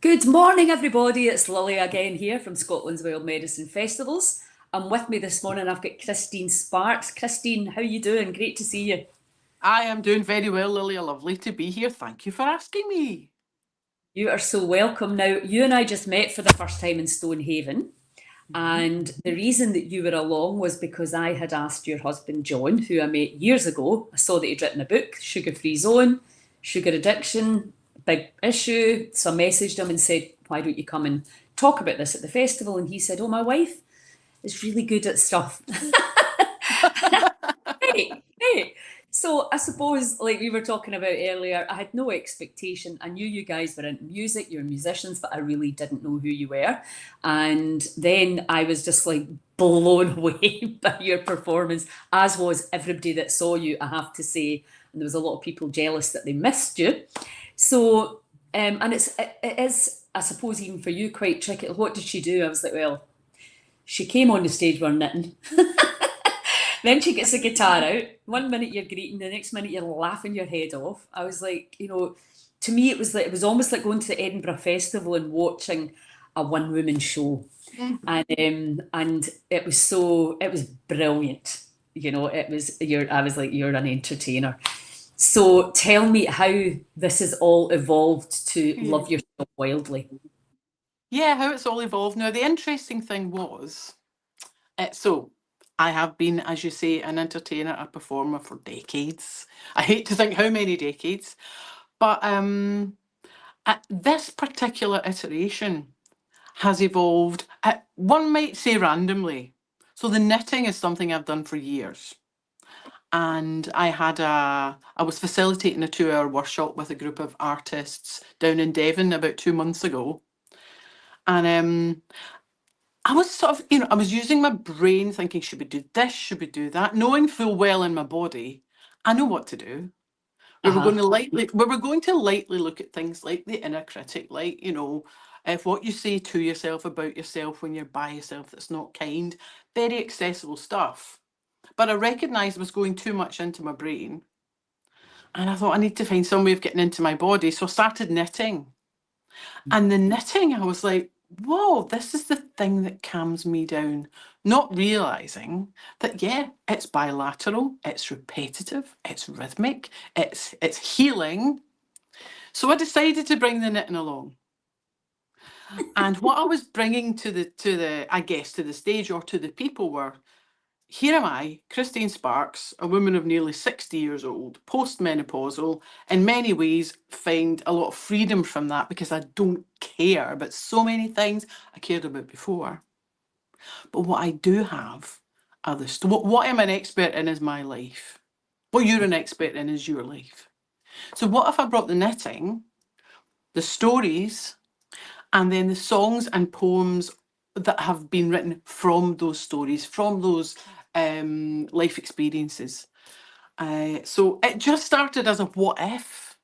Good morning, everybody. It's Lily again here from Scotland's Wild Medicine Festivals. And with me this morning, I've got Christine Sparks. Christine, how you doing? Great to see you. I am doing very well, Lily. Lovely to be here. Thank you for asking me. You are so welcome. Now, you and I just met for the first time in Stonehaven. And the reason that you were along was because I had asked your husband, John, who I met years ago. I saw that he'd written a book, Sugar Free Zone, Sugar Addiction, big issue. So I messaged him and said, why don't you come and talk about this at the festival? And he said, oh, my wife is really good at stuff. Hey. So I suppose, like we were talking about earlier, I had no expectation. I knew you guys were into music, you're musicians, but I really didn't know who you were. And then I was just like blown away by your performance, as was everybody that saw you, I have to say. And there was a lot of people jealous that they missed you. So, and it is, I suppose, even for you, quite tricky. What did she do? I was like, well, she came on the stage, we're knitting. Then she gets the guitar out. One minute you're greeting, the next minute you're laughing your head off. I was like, to me it was almost like going to the Edinburgh Festival and watching a one woman show, and it was brilliant. I was like, you're an entertainer. So tell me how this has all evolved to Yeah. love yourself wildly. Yeah, how it's all evolved. Now, the interesting thing was, so I have been, as you say, an entertainer, a performer for decades. I hate to think how many decades, but this particular iteration has evolved, one might say randomly. So the knitting is something I've done for years. And I was facilitating a 2-hour workshop with a group of artists down in Devon about 2 months ago. And I was sort of, I was using my brain thinking, should we do this? Should we do that? Knowing full well in my body, I know what to do. Uh-huh. We were going to lightly look at things like the inner critic, like, if what you say to yourself about yourself when you're by yourself that's not kind, very accessible stuff. But I recognised I was going too much into my brain. And I thought I need to find some way of getting into my body. So I started knitting. And the knitting, I was like, whoa, this is the thing that calms me down. Not realizing that, yeah, it's bilateral, it's repetitive, it's rhythmic, it's healing. So I decided to bring the knitting along. And what I was bringing to the I guess to the stage or to the people were, here am I, Christine Sparks, a woman of nearly 60 years old, postmenopausal, in many ways find a lot of freedom from that because I don't care about so many things I cared about before. But what I do have are what I'm an expert in is my life. What you're an expert in is your life. So what if I brought the knitting, the stories, and then the songs and poems that have been written from those stories, from those life experiences. So it just started as a what if.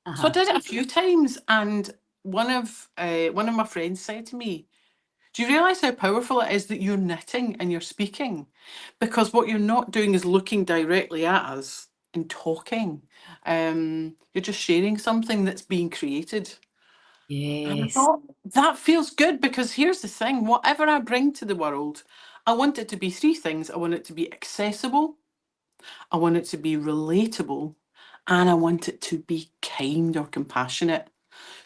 So I Uh-huh. did it a few times, and one of my friends said to me, "Do you realise how powerful it is that you're knitting and you're speaking? Because what you're not doing is looking directly at us and talking. You're just sharing something that's being created." And I Yes. thought, that feels good because here's the thing, whatever I bring to the world, I want it to be three things. I want it to be accessible, I want it to be relatable, and I want it to be kind or compassionate.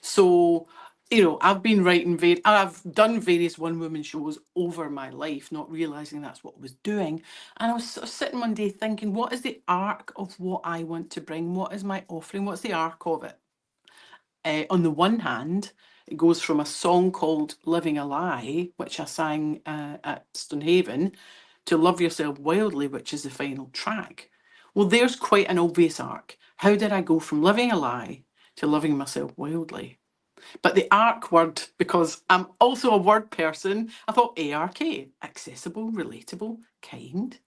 So, I've done various one woman shows over my life, not realizing that's what I was doing. And I was sort of sitting one day thinking, what is the arc of what I want to bring? What is my offering? What's the arc of it? On the one hand, it goes from a song called Living a Lie, which I sang at Stonehaven, to Love Yourself Wildly, which is the final track. Well, there's quite an obvious arc. How did I go from living a lie to loving myself wildly? But the arc word, because I'm also a word person, I thought ARK, accessible, relatable, kind.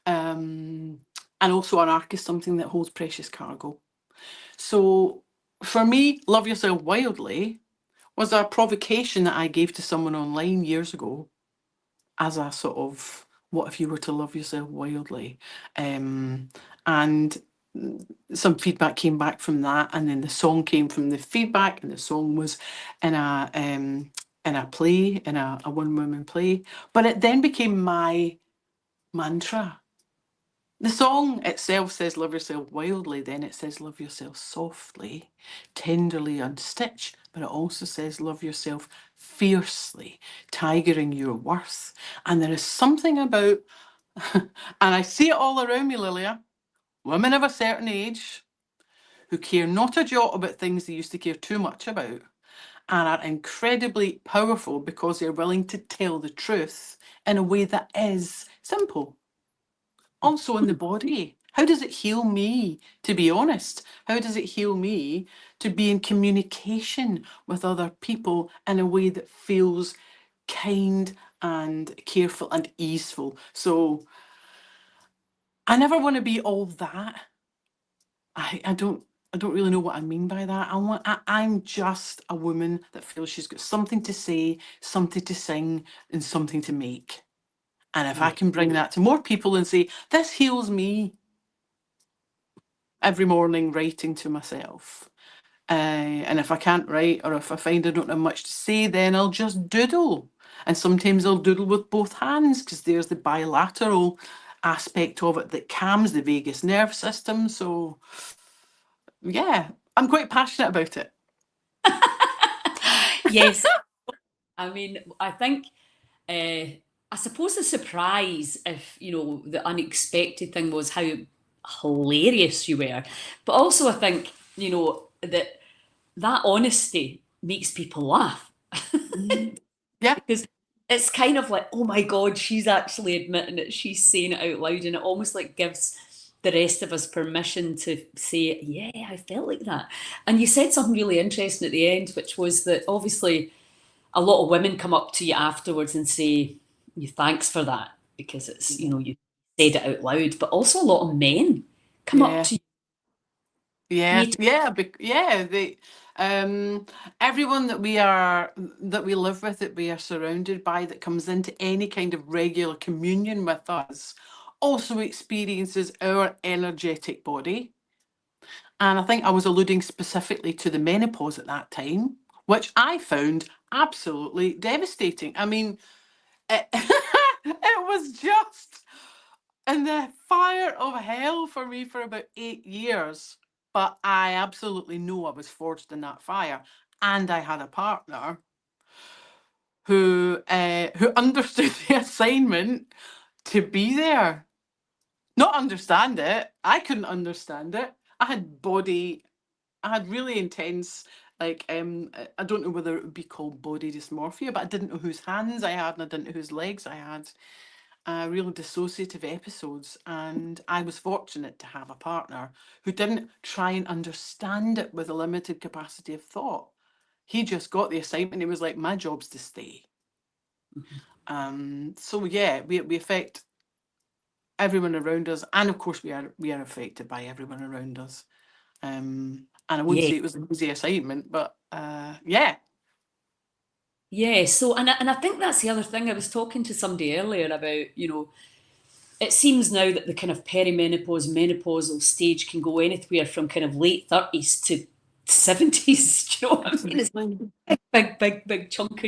And also an arc is something that holds precious cargo. So for me, Love Yourself Wildly was a provocation that I gave to someone online years ago as a sort of, what if you were to love yourself wildly? And some feedback came back from that, and then the song came from the feedback, and the song was in a play, in a one woman play. But it then became my mantra. The song itself says love yourself wildly, then it says love yourself softly, tenderly unstitched, but it also says love yourself fiercely, tigering your worth. And there is something about, and I see it all around me, Lilia, women of a certain age who care not a jot about things they used to care too much about and are incredibly powerful because they're willing to tell the truth in a way that is simple. Also in the body. How does it heal me, to be honest? How does it heal me to be in communication with other people in a way that feels kind and careful and easeful? So I never want to be all that. I don't really know what I mean by that. I'm just a woman that feels she's got something to say, something to sing, and something to make. And if I Yeah. can bring that to more people and say, this heals me every morning writing to myself. And if I can't write, or if I find I don't have much to say, then I'll just doodle. And sometimes I'll doodle with both hands because there's the bilateral aspect of it that calms the vagus nerve system. So yeah, I'm quite passionate about it. Yes. I mean, I think, I suppose the surprise, if, the unexpected thing was how hilarious you were. But also, I think, that honesty makes people laugh Yeah, because it's kind of like, oh my God, she's actually admitting it, she's saying it out loud, and it almost like gives the rest of us permission to say, yeah, I felt like that. And you said something really interesting at the end, which was that obviously a lot of women come up to you afterwards and say, you thanks for that, because it's, you said it out loud, but also a lot of men come up yeah, to you and yeah, yeah, yeah. Um, everyone that we live with, that we are surrounded by, that comes into any kind of regular communion with us, also experiences our energetic body. And I think I was alluding specifically to the menopause at that time, which I found absolutely devastating. I mean, it, it was just in the fire of hell for me for about 8 years. But I absolutely know I was forged in that fire. And I had a partner who understood the assignment to be there. Not understand it. I couldn't understand it. I had really intense, like, I don't know whether it would be called body dysmorphia, but I didn't know whose hands I had and I didn't know whose legs I had. Real dissociative episodes. And I was fortunate to have a partner who didn't try and understand it with a limited capacity of thought. He just got the assignment. He was like, my job's to stay. So yeah, we affect everyone around us, and of course we are affected by everyone around us. And I wouldn't yeah. say it was an easy assignment, but yeah. Yeah, so and I think that's the other thing. I was talking to somebody earlier about, it seems now that the kind of perimenopause, menopausal stage can go anywhere from kind of late 30s to 70s. Do you know what I mean? It's Absolutely. a big, big, big chunk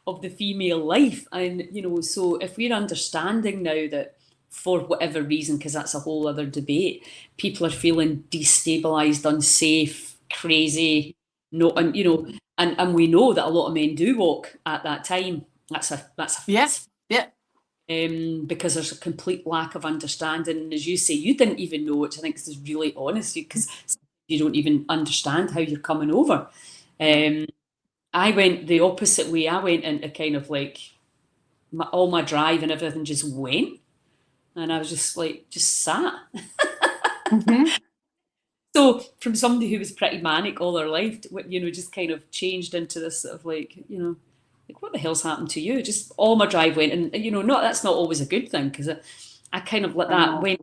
of the female life. And, so if we're understanding now that for whatever reason, because that's a whole other debate, people are feeling destabilized, unsafe, crazy, no, and and we know that a lot of men do walk at that time. Yeah, yeah, Because there's a complete lack of understanding. And as you say, you didn't even know, which I think is really honest, because you don't even understand how you're coming over. no, Um, I went the opposite way. I went into kind of like all my drive and everything just went. And I was just like, just sat. hmm, So from somebody who was pretty manic all her life, just kind of changed into this sort of like, like what the hell's happened to you? Just all my drive went, and not that's not always a good thing because I kind of let I that know. when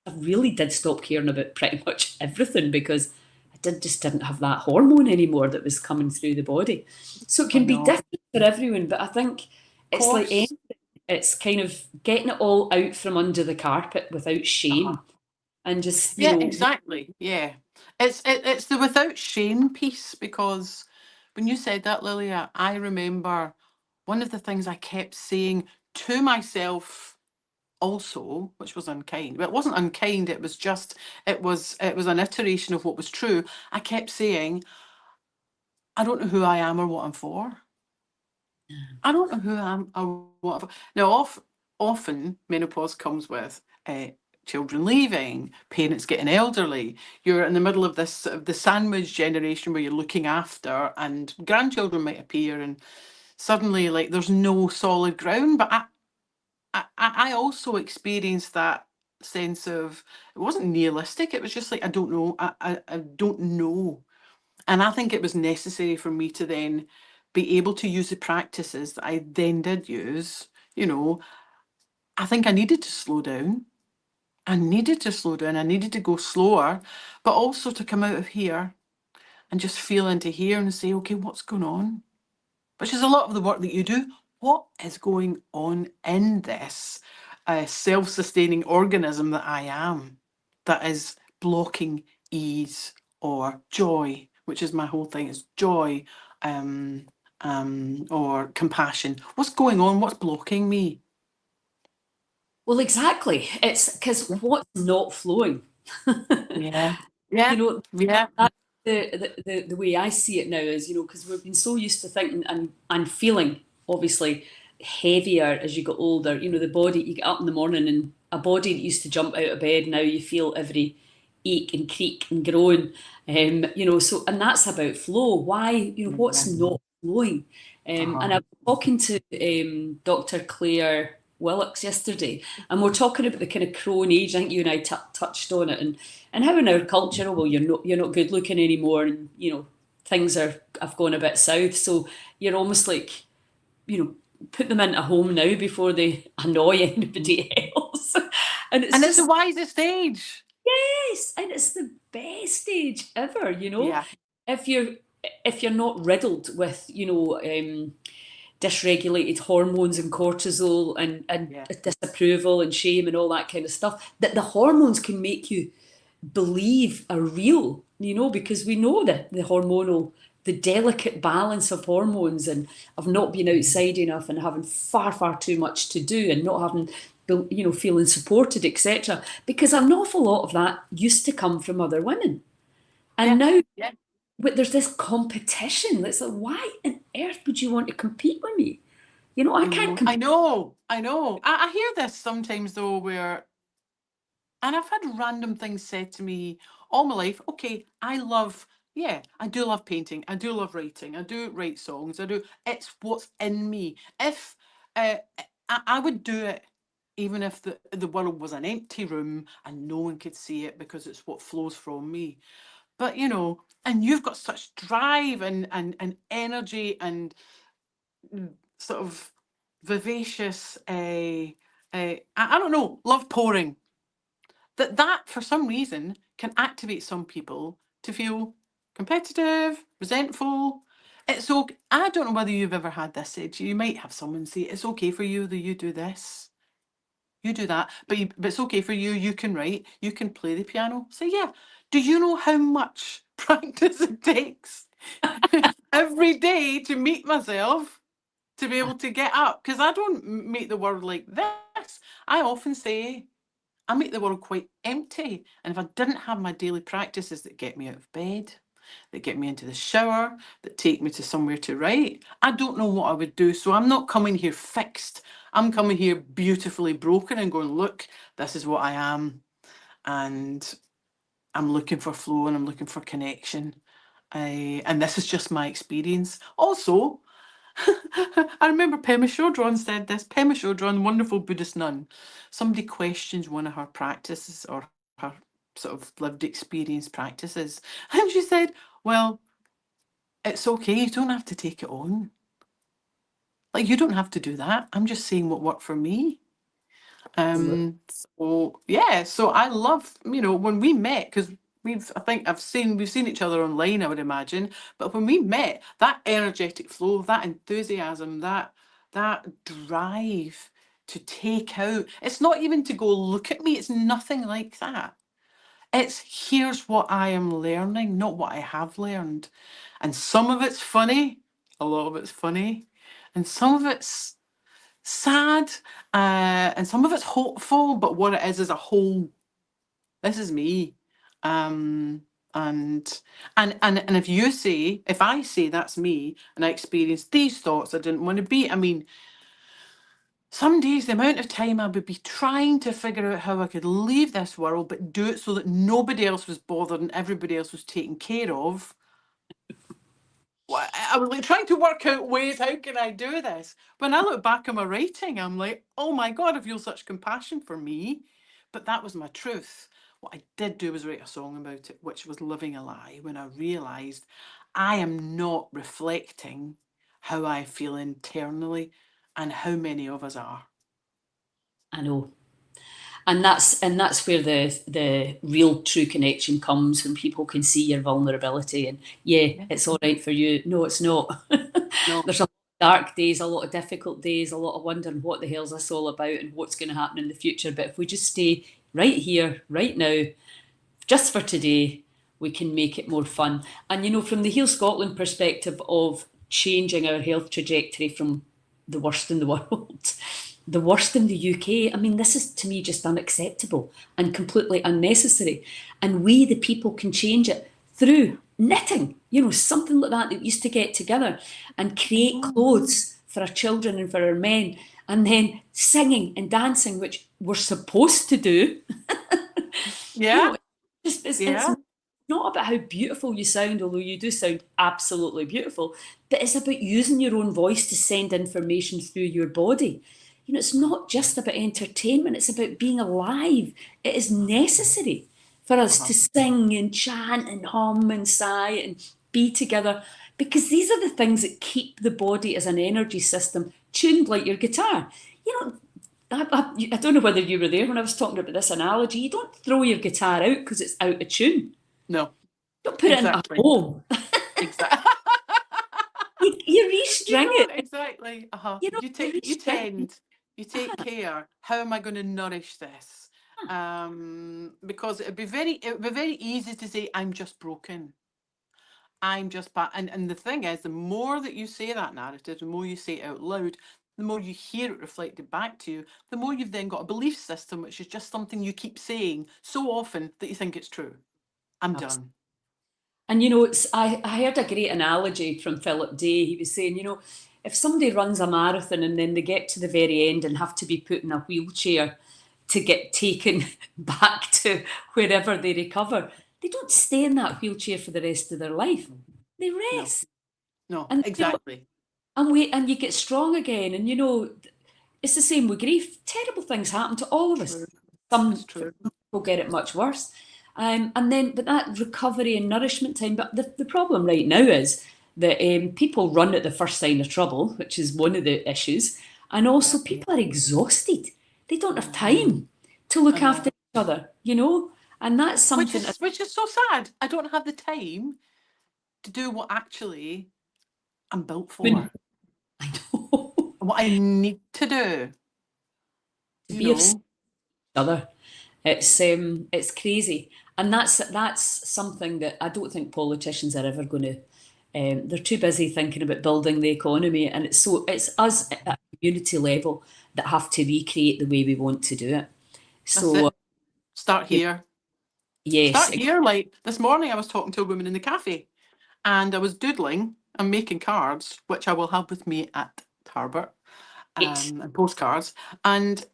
I really did stop caring about pretty much everything because I didn't have that hormone anymore that was coming through the body. So it I can be know. different for everyone, but I think Of it's like course. it's kind of getting it all out from under the carpet without Uh-huh. shame and just, Yeah, exactly. Yeah. It's the without shame piece, because when you said that, Lilia, I remember one of the things I kept saying to myself also, which was unkind. But it wasn't unkind, it was just it was an iteration of what was true. I kept saying, I don't know who I am or what I'm for. I don't know who I am or what I'm for. Now often menopause comes with children leaving, parents getting elderly. You're in the middle of this sort of the sandwich generation where you're looking after, and grandchildren might appear, and suddenly like there's no solid ground. But I also experienced that sense of, it wasn't nihilistic, it was just like I don't know, I don't know. And I think it was necessary for me to then be able to use the practices that I then did use. You know, I think I needed to slow down. I needed to slow down. I needed to go slower, but also to come out of here and just feel into here and say, okay, what's going on? Which is a lot of the work that you do. What is going on in this self-sustaining organism that I am, that is blocking ease or joy, which is my whole thing, is joy, um, or compassion. What's going on? What's blocking me? well, exactly. It's because what's not flowing. Yeah, You yeah, know, yeah, that's the way I see it now is, because we've been so used to thinking and feeling obviously heavier as you get older. The body, you get up in the morning and a body that used to jump out of bed, now you feel every ache and creak and groan. So and that's about flow. Why, what's yeah, not flowing? And uh-huh. I was talking to Dr. Claire Willocks yesterday, and we're talking about the kind of crone age. I think you and I touched on it, and how in our culture, oh, well, you're not good looking anymore, and things have gone a bit south. So you're almost like, you know put them into a home now before they annoy anybody else. And it's And it's the just, wisest age. yes, and it's the best age ever. Yeah, If you're not riddled with dysregulated hormones and cortisol and yeah, disapproval and shame and all that kind of stuff, that the hormones can make you believe are real, because we know that the delicate balance of hormones, and of not being outside enough and having far, far too much to do and not having, feeling supported, etc. Because an awful lot of that used to come from other women. And yeah, now, yeah. but there's this competition that's like, why on earth would you want to compete with me? I I can't know, compete. I know, I know. I hear this sometimes though, where, and I've had random things said to me all my life. Okay, yeah, I do love painting. I do love writing. I do write songs. I do. It's what's in me. If I would do it, even if the world was an empty room and no one could see it, because it's what flows from me. But and you've got such drive and energy and sort of vivacious. I don't know. Love pouring. That for some reason can activate some people to feel competitive, resentful. It's okay. I don't know whether you've ever had this said to you. You might have someone say, it's okay for you that you do this, you do that, but it's okay for you. You can write, you can play the piano. Say, yeah. Do you know how much practice it takes every day to meet myself, to be able to get up? Because I don't meet the world like this. I often say, I make the world quite empty. And if I didn't have my daily practices that get me out of bed, that get me into the shower, that take me to somewhere to write, I don't know what I would do. So I'm not coming here fixed. I'm coming here beautifully broken and going, look, this is what I am. And I'm looking for flow and I'm looking for connection. And this is just my experience. Also, I remember Pema Chodron said this. Pema Chodron, wonderful Buddhist nun. Somebody questions one of her practices or her sort of lived experience practices. And she said, well, it's okay. You don't have to take it on. Like, you don't have to do that. I'm just saying what worked for me. So yeah, so I love, when we met, because we've seen each other online, I would imagine, but when we met, that energetic flow, that enthusiasm, that drive to take out, it's not even to go look at me, it's nothing like that. It's here's what I am learning, not what I have learned. And some of it's funny, a lot of it's funny, and some of it's sad, and some of it's hopeful, but what it is a whole, this is me. Um, and if you say, if I say that's me and I experienced these thoughts I didn't want to be, I mean, some days the amount of time I would be trying to figure out how I could leave this world, but do it so that nobody else was bothered and everybody else was taken care of. I was like trying to work out ways, how can I do this? When I look back at my writing, I'm like, oh my God, I feel such compassion for me. But that was my truth. What I did do was write a song about it, which was Living a Lie, when I realised I am not reflecting how I feel internally and how many of us are. I know. And that's where the real true connection comes, when people can see your vulnerability and yeah, Yeah. it's all right for you. No, it's not. No. There's a lot of dark days, a lot of difficult days, a lot of wondering what the hell's this all about and what's going to happen in the future. But if we just stay right here, right now, just for today, we can make it more fun. And from the Heal Scotland perspective of changing our health trajectory from the worst in the world, the worst in the UK, I mean, this is to me just unacceptable and completely unnecessary. And we, the people, can change it through knitting, something like that we used to get together and create clothes for our children and for our men, and then singing and dancing, which we're supposed to do. you Yeah. know, it's Yeah. not about how beautiful you sound, although you do sound absolutely beautiful, but it's about using your own voice to send information through your body. It's not just about entertainment, it's about being alive. It is necessary for us Uh-huh. to sing and chant and hum and sigh and be together, because these are the things that keep the body as an energy system tuned like your guitar. You know, I don't know whether you were there when I was talking about this analogy. You don't throw your guitar out because it's out of tune. No, Don't put it in a exactly. home. Exactly. You You restring it. don't exactly. Uh-huh. You You restring it. tend, you take care. How am I going to nourish this? Because it would be very easy to say, I'm just broken. I'm just bad. And the thing is, the more that you say that narrative, the more you say it out loud, the more you hear it reflected back to you, the more you've then got a belief system, which is just something you keep saying so often that you think it's true. I'm done. And I heard a great analogy from Philip Day. He was saying, if somebody runs a marathon and then they get to the very end and have to be put in a wheelchair to get taken back to wherever they recover, they don't stay in that wheelchair for the rest of their life. They No, rest. no, And exactly. and wait, and you get strong again. And it's the same with grief. Terrible things happen to all of us. True. It's Some true. people get it much worse. And then, but that recovery and nourishment time. But the problem right now is that people run at the first sign of trouble, which is one of the issues. And Yeah. also, people are exhausted. They don't have Mm, time to look I know. after each other. And that's something. Which is so sad. I don't have the time to do what actually I'm built for I know. and what I need to do. To You be of each know. other. It's crazy, and that's something that I don't think politicians are ever going to. They're too busy thinking about building the economy, and it's us at a community level that have to recreate the way we want to do it. That's So it. Start here. yes, Start here. Like this morning, I was talking to a woman in the cafe, and I was doodling and making cards, which I will have with me at Tarbert, it, and postcards. And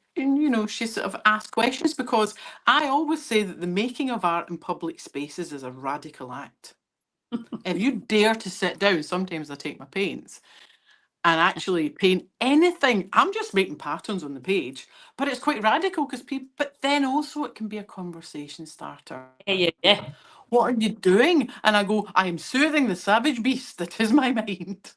she sort of asked questions because I always say that the making of art in public spaces is a radical act. If you dare to sit down, sometimes I take my paints and actually paint anything. I'm just making patterns on the page, but it's quite radical because people. But then also it can be a conversation starter. yeah, yeah, yeah. What are you doing? And I go, I am soothing the savage beast that is my mind.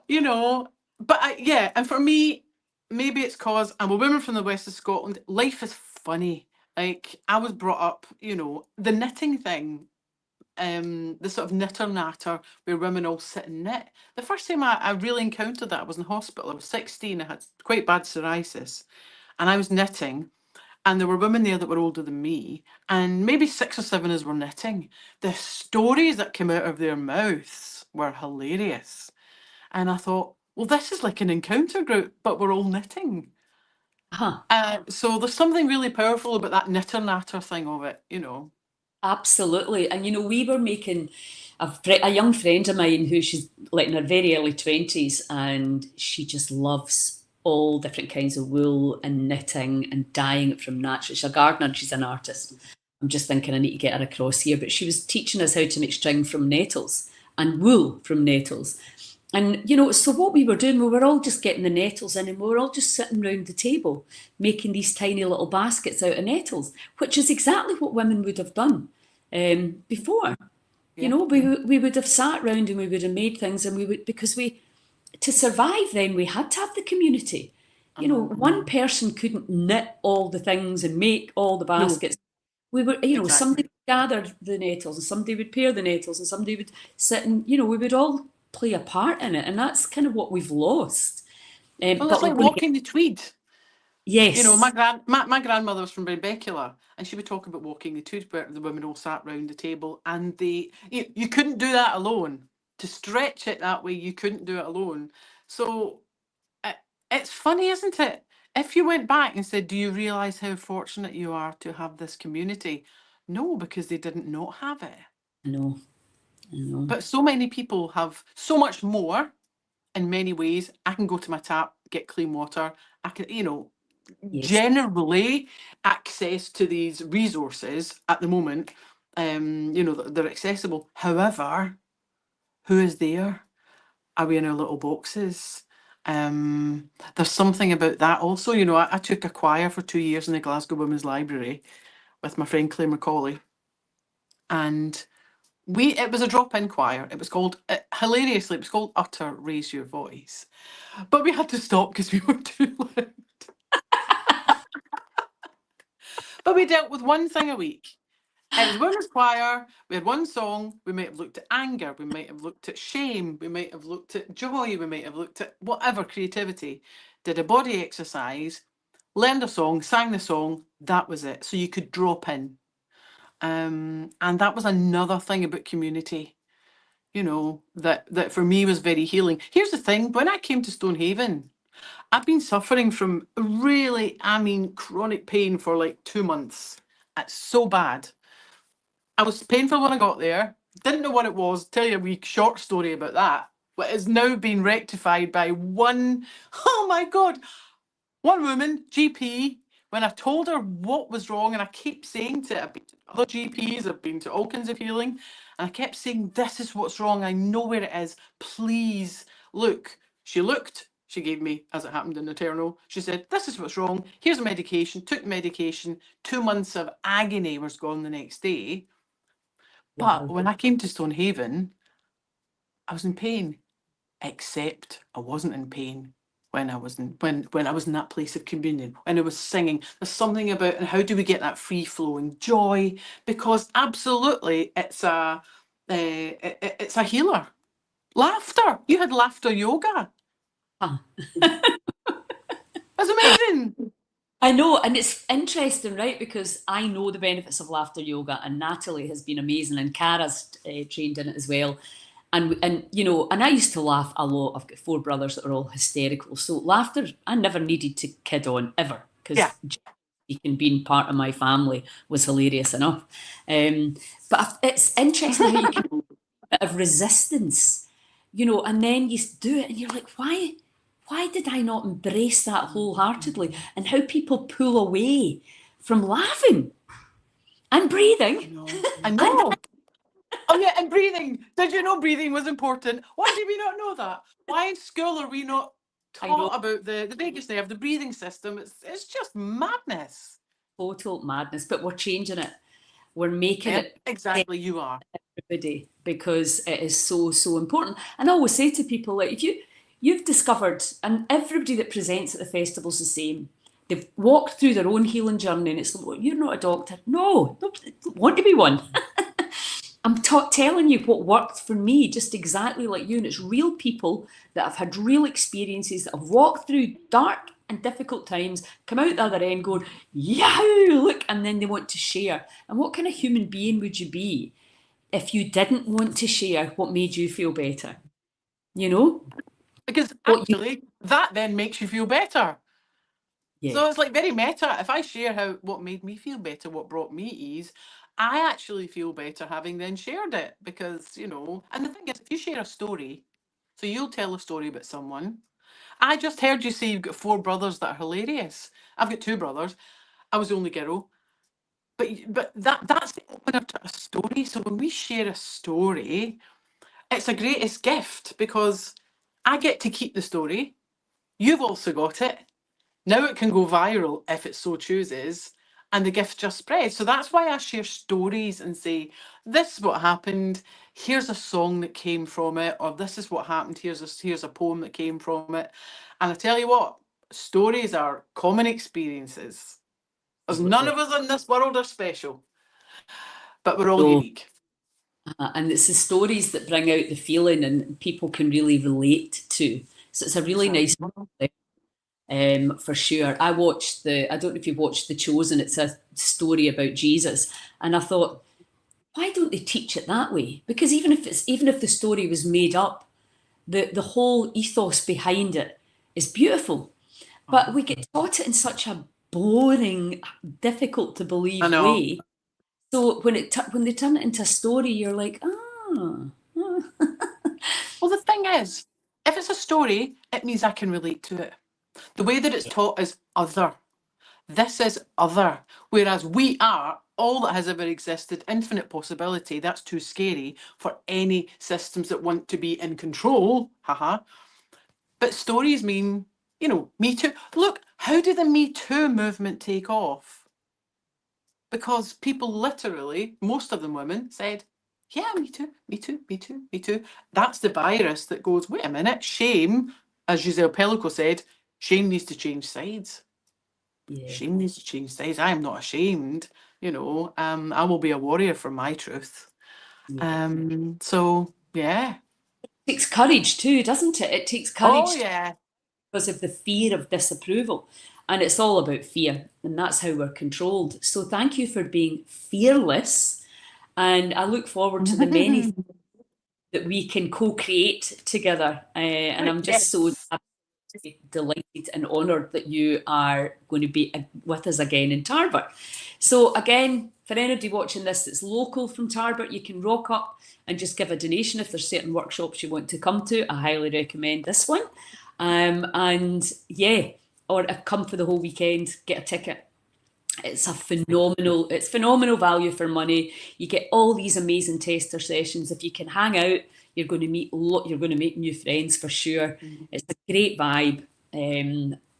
you know, but yeah, and for me, maybe it's because I'm a woman from the west of Scotland. Life is funny. Like I was brought up, the knitting thing, the sort of knitter natter where women all sit and knit. The first time I really encountered that, I was in hospital. I was 16. I had quite bad psoriasis, and I was knitting. and there were women there that were older than me, and maybe 6 or 7 of us were knitting. The stories that came out of their mouths were hilarious. And I thought, well, this is like an encounter group, but we're all knitting. Huh. So there's something really powerful about that knitter natter thing of it, you know. Absolutely. And we were making a young friend of mine who she's like in her very early 20s, and she just loves all different kinds of wool and knitting and dyeing it from natural. She's a gardener and she's an artist. I'm just thinking I need to get her across here, but she was teaching us how to make string from nettles and wool from nettles. And so what we were doing, we were all just getting the nettles in, and we were all just sitting round the table making these tiny little baskets out of nettles, which is exactly what women would have done before. Yeah. We would have sat round and we would have made things, and we would, because to survive then we had to have the community. One person couldn't knit all the things and make all the No, baskets. We were, somebody exactly. would gather the nettles and somebody would pair the nettles and somebody would sit and, we would all play a part in it. And that's kind of what we've lost. Well, But it's like like when it, walking the Tweed. You know, yes, my grandmother was from Benbecula, and she would talk about walking the Tweed, where the women all sat round the table, and you couldn't do that alone. To stretch it that way, you couldn't do it alone. So it, it's funny, isn't it? If you went back and said, "Do you realise how fortunate you are to have this community?" No, because they didn't not have it. I know, I know, But so many people have so much more in many ways. I can go to my tap, get clean water. I can, yes. generally access to these resources at the moment. They're accessible. However, who is there? Are we in our little boxes? There's something about that also. I took a choir for 2 years in the Glasgow Women's Library with my friend Claire Macaulay, and it was a drop-in choir. It was called, hilariously, it was called Utter Raise Your Voice. But we had to stop because we were too loud. But we dealt with one thing a week. It was women's choir. We had one song. We might have looked at anger. We might have looked at shame. We might have looked at joy. We might have looked at whatever creativity. Did a body exercise, learned a song, sang the song. That was it. So you could drop in. And that was another thing about community, that for me was very healing. Here's the thing. When I came to Stonehaven, I've been suffering from really, chronic pain for like 2 months. It's so bad. I was painful when I got there. Didn't know what it was. Tell you a wee short story about that. But it's now been rectified by one, oh my God, one woman, GP. When I told her what was wrong, and I keep saying to it, I've been to other GPs, I've been to all kinds of healing, and I kept saying, this is what's wrong. I know where it is. Please look. She looked. She gave me, as it happened in Eternal, she said, this is what's wrong. Here's a medication. Took medication. 2 months of agony was gone the next day. But Wow. when I came to Stonehaven, I was in pain, except I wasn't in pain when I was when I was in that place of communion, when I was singing. There's something about, and how do we get that free flowing joy? Because absolutely, it's a healer. Laughter. You had laughter yoga. Huh. That's amazing. I know, and it's interesting, right? Because I know the benefits of laughter yoga, and Natalie has been amazing, and Cara's trained in it as well. And I used to laugh a lot. I've got four brothers that are all hysterical, so laughter I never needed to kid on ever, Yeah. because and being part of my family was hilarious enough. But it's interesting how you can have a bit of resistance, and then you do it, and you're like, why? Why did I not embrace that wholeheartedly? And how people pull away from laughing and I breathing. know. I And know. Oh yeah, and breathing. Did you know breathing was important? Why did we not know that? Why in school are we not I know, taught about the vagus nerve, the breathing system? It's just madness. total madness, but we're changing it. We're making Yep, it exactly. You are. everybody because it is so, so important. And I always say to people, like, if you've discovered, and everybody that presents at the festival is the same. They've walked through their own healing journey, and it's like, well, you're not a doctor. No, don't want to be one. I'm telling you what worked for me, just exactly like you. And it's real people that have had real experiences, that have walked through dark and difficult times come out the other end going, yahoo, look, and then they want to share. And what kind of human being would you be if you didn't want to share what made you feel better? You know? Because What you, actually, that then makes you feel better. yeah. So it's like very meta. If I share what made me feel better, what brought me ease, I actually feel better having then shared it because, and the thing is, if you share a story, so you'll tell a story about someone. I just heard you say you've got 4 brothers that are hilarious. I've got 2 brothers. I was the only girl. But that's the opener to a story. So when we share a story, it's a greatest gift because I get to keep the story. You've also got it. Now it can go viral if it so chooses, and the gift just spreads. So that's why I share stories and say, this is what happened. Here's a song that came from it, or this is what happened. Here's a poem that came from it. And I tell you what, stories are common experiences. There's none Absolutely. of us in this world are special, but we're all So, unique. and it's the stories that bring out the feeling and people can really relate to. So it's a really nice, Exactly. for sure. I don't know if you've watched The Chosen, it's a story about Jesus. And I thought, why don't they teach it that way? Because even if the story was made up, the whole ethos behind it is beautiful. But we get taught it in such a boring, difficult to I believe know. way. So when they turn it into a story, you're like, ah, ah. Well, the thing is, if it's a story, it means I can relate to it. The way that it's taught is other. This is other. Whereas we are all that has ever existed, infinite possibility. That's too scary for any systems that want to be in control. Haha. But stories mean, Me Too. Look, how did the Me Too movement take off? Because people literally, most of them women, said, yeah, me too, me too, me too, me too. That's the virus that goes, wait a minute, shame, as Giselle Pellico said, shame needs to change sides. Yeah, Shame needs to change sides. I am not ashamed. I will be a warrior for my truth. yeah. So yeah. It takes courage too, doesn't it? It takes Oh courage yeah. because of the fear of disapproval. And it's all about fear, and that's how we're controlled. So thank you for being fearless. And I look forward to the many that we can co-create together. And I'm just so Yes. delighted and honoured that you are going to be with us again in Tarbert. So again, for anybody watching this that's local from Tarbert, you can rock up and just give a donation if there's certain workshops you want to come to. I highly recommend this one. And yeah, or come for the whole weekend, get a ticket. It's phenomenal value for money. You get all these amazing tester sessions. If you can hang out, you're going to make new friends for sure. It's a great vibe.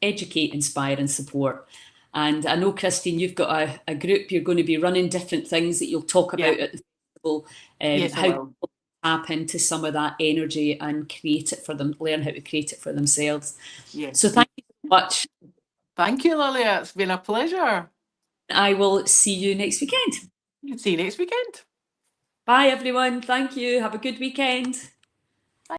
Educate, inspire, and support. And I know, Christine, you've got a group. You're going to be running different things that you'll talk Yeah. about at the festival. Yes, I How will. people tap into some of that energy and create it for them, learn how to create it for themselves. So Yes. thank you so much. Thank you, Lilia. It's been a pleasure. I will see you next weekend. See you next weekend. Bye, everyone. Thank you. Have a good weekend.